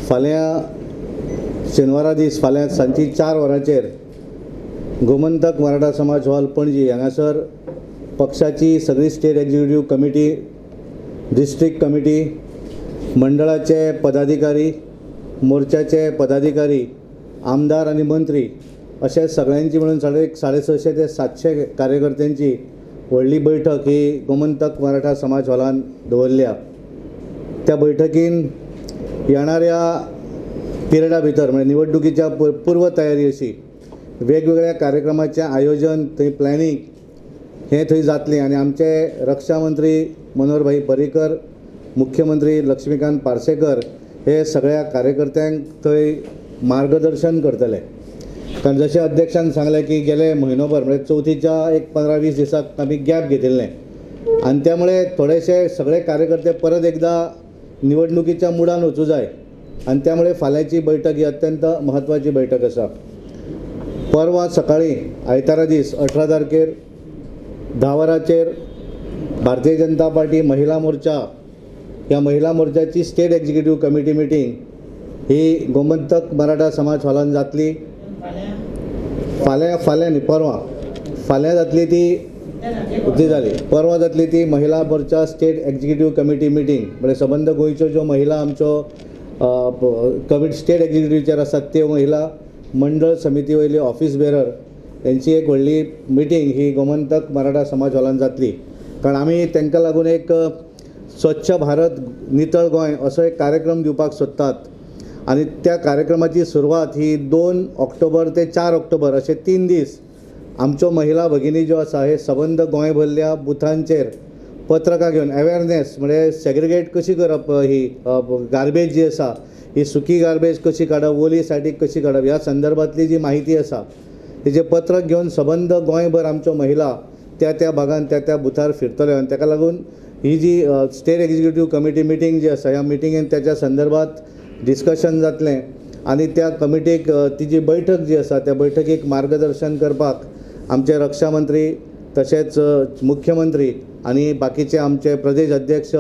फाल्यां शेनवारा दीस फाल्यां सांची 4 वरांचेर गोमंतक मराठा समाज हॉल पणजी हांगासर पक्षाची सगळी state executive committee, district committee, मंडळाचे पदाधिकारी, मोर्चाचे पदाधिकारी, आमदार आणि मंत्री अशे सगळ्यांची मिळून 650 ते 700 कार्यकर्त्यांची व्हडली बैठक ही गोमंतक मराठा समाज हॉलान दवरल्या। त्या बैठकीन येणाऱ्या पिरियडा भितर म्हणजे निवडणुकीच्या पूर्व तयारी अशी वेगवेगळ्या कार्यक्रमाचे आयोजन थंय प्लॅनिंग हे थंय जातलें आनी आमचे रक्षा मंत्री मनोहर भाई पर्रीकर, मुख्यमंत्री लक्ष्मीकांत पार्सेकर हे सगळ्या कार्यकर्त्यांक थंय मार्गदर्शन करतले। कारण जशें अध्यक्षान सांगलें की गेले म्हयनोभर म्हणजे चवथीच्या एक 15-20 दिसाक आमी गॅप घेतिल्लें आनी त्यामुळे थोडेशे सगळे कार्यकर्ते परत एकदा निवडणुकीच्या मुडान वचूं जाय आनी त्यामुळे फाल्यांची बैठक ही अत्यंत म्हत्वाची बैठक आसा। परवा सकाळी आयतारा दीस 18 तारखेर 10 वरांचेर भारतीय जनता पार्टी महिला मोर्चा ह्या महिला मोर्चाची स्टेट एक्झिक्युटिव्ह कमिटी मिटींग ही गोमंतक मराठा समाज हॉलान जातली। फाल्यां न्ही फाल्यां जातली ती जाली परवा जातली ती महिला मोर्चा स्टेट एक्झिक्युटिव्ह कमिटी मिटींग म्हणजे सबंद गोंयच्यो ज्यो महिला आमच्यो कमिटी स्टेट एक्झिक्युटिव्हचेर आसात त्यो महिला मंडळ समिती वयली ऑफिस बेरर यांची एक व्हडली मिटींग ही गोमंतक मराठा समाज हॉलान जातली। कारण आमी तांकां लागून एक स्वच्छ भारत नितळ गोंय असो एक कार्यक्रम दिवपाक सोदतात आणि त्या कार्यक्रमाची सुरवात ही 2 ऑक्टोबर ते 4 ऑक्टोबर असे 3 दीस आमच्यो महिला भगिनी ज्यो आसा हे सबंद गोंय भरल्या बुथांचेर पत्रकां घेवन अवेअरनेस म्हणजे सेग्रिगेट कशी करप, ही गार्बेज जी आसा ही सुकी गार्बेज कशी काडप, ओली सायडीक कशी काडप ह्या संदर्भातली जी माहिती आसा तेजें पत्रक घेवन सबंद गोंयभर आमच्यो महिला त्या भागान त्या बुथार फिरतल्यो आनी ताका लागून ही जी स्टेट एक्झिक्युटिव्ह कमिटी मिटींग जी आसा ह्या मिटींगेन त्याच्या संदर्भात डिस्कशन जातलें आनी त्या कमिटीक ती जी बैठक जी आसा त्या बैठकीक मार्गदर्शन करपाक आमचे रक्षा मंत्री तशेंच मुख्यमंत्री आणि बाकीचे आमचे प्रदेश अध्यक्ष,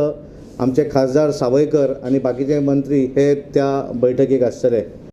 आमचे खासदार सावयकर आणि बाकीचे मंत्री हे त्या बैठकीक आसतले।